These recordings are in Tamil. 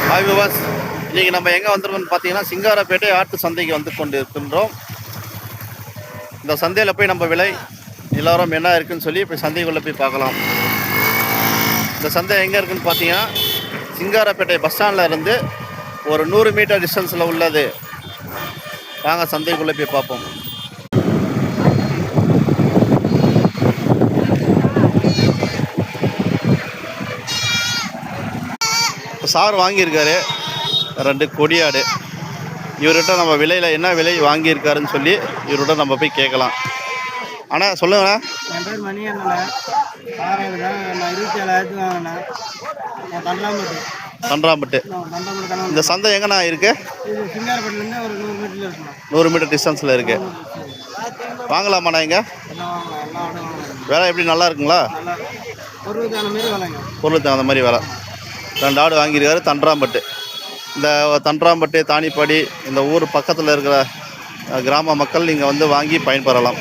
ஹாய் விவாஸ், இன்றைக்கி நம்ம எங்கே வந்திருக்கோம்னு பார்த்தீங்கன்னா சிங்காரப்பேட்டை ஆட்டு சந்தைக்கு வந்து கொண்டு இருக்கின்றோம். இந்த சந்தையில் போய் நம்ம விலை நிலவரம் என்ன இருக்குதுன்னு சொல்லி இப்போ சந்தைக்குள்ளே போய் பார்க்கலாம். இந்த சந்தை எங்கே இருக்குதுன்னு பார்த்தீங்கன்னா சிங்காரப்பேட்டை பஸ் ஸ்டாண்டில் இருந்து ஒரு 100 மீட்டர் டிஸ்டன்ஸில் உள்ளது. வாங்க சந்தைக்குள்ளே போய் பார்ப்போம். சார் வாங்கியிருக்காரு 2 கொடியாடு. இவர்கிட்ட நம்ம விலையில் என்ன விலை வாங்கியிருக்காருன்னு சொல்லி இவர்கிட்ட நம்ம போய் கேட்கலாம். அண்ணா சொல்லுங்கண்ணா. என் பேர் மணி அண்ணா. நான் 27,000 வாங்கினேன். தண்டராம்பட்டு. இந்த சந்தை எங்கண்ணா இருக்குது? இது சிங்காரப்பேட்டிலேருந்து ஒரு 100 மீட்டரில் இருக்குண்ணா. 100 மீட்டர் டிஸ்டன்ஸில் இருக்குது. வாங்கலாமாண்ணா? இங்கே வேலை எப்படி நல்லா இருக்குங்களா? பொருளுக்கு தகுந்த மாதிரி வேலைங்க. பொருளுக்கு தகுந்த மாதிரி வேலை. 2 ஆடு வாங்கியிருக்காரு. தண்டராம்பட்டு, இந்த தண்டராம்பட்டு தானிப்பாடி இந்த ஊர் பக்கத்தில் இருக்கிற கிராம மக்கள் நீங்கள் வந்து வாங்கி பயன்பெறலாம்.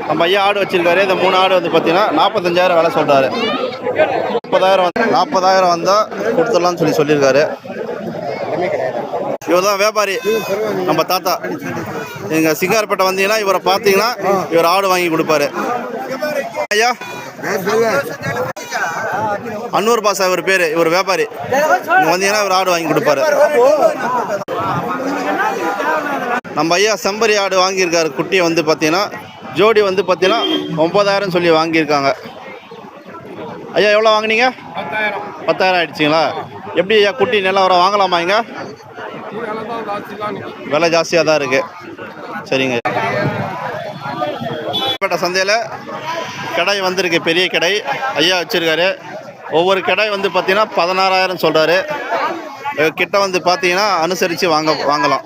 நம்ம ஐயா ஆடு வச்சிருக்காரு. இந்த 3 ஆடு வந்து பார்த்தீங்கன்னா 45,000 விலை சொல்கிறாரு. 40,000 வந்தால் கொடுத்துடலான்னு சொல்லியிருக்காரு. இவர் தான் வியாபாரி, நம்ம தாத்தா. நீங்கள் சிங்காரப்பேட்டை வந்தீங்கன்னா இவரை பார்த்தீங்கன்னா இவர் ஆடு வாங்கி கொடுப்பாரு. ஐயா அன்னூர் பாசா இவர் பேர். இவர் வியாபாரி. நீங்கள் வந்தீங்கன்னா இவர் ஆடு வாங்கி கொடுப்பாரு. நம்ம ஐயா செம்பரி ஆடு வாங்கியிருக்காரு. குட்டியை வந்து பார்த்தீங்கன்னா ஜோடி வந்து பார்த்தீங்கன்னா 9,000 சொல்லி வாங்கியிருக்காங்க. ஐயா எவ்வளோ வாங்கினீங்க? 10,000 ஆகிடுச்சிங்களா? எப்படி ஐயா குட்டி நிலவரம் வாங்கலாமா? இங்கே விலை ஜாஸ்தியாக தான் இருக்குது. சரிங்க. சந்தையில் கடை வந்திருக்கு, பெரிய கடை ஐயா வச்சுருக்காரு. ஒவ்வொரு கடை வந்து பார்த்தீங்கன்னா 16,000 சொல்கிறாரு. கிட்ட வந்து பார்த்தீங்கன்னா அனுசரித்து வாங்கலாம்.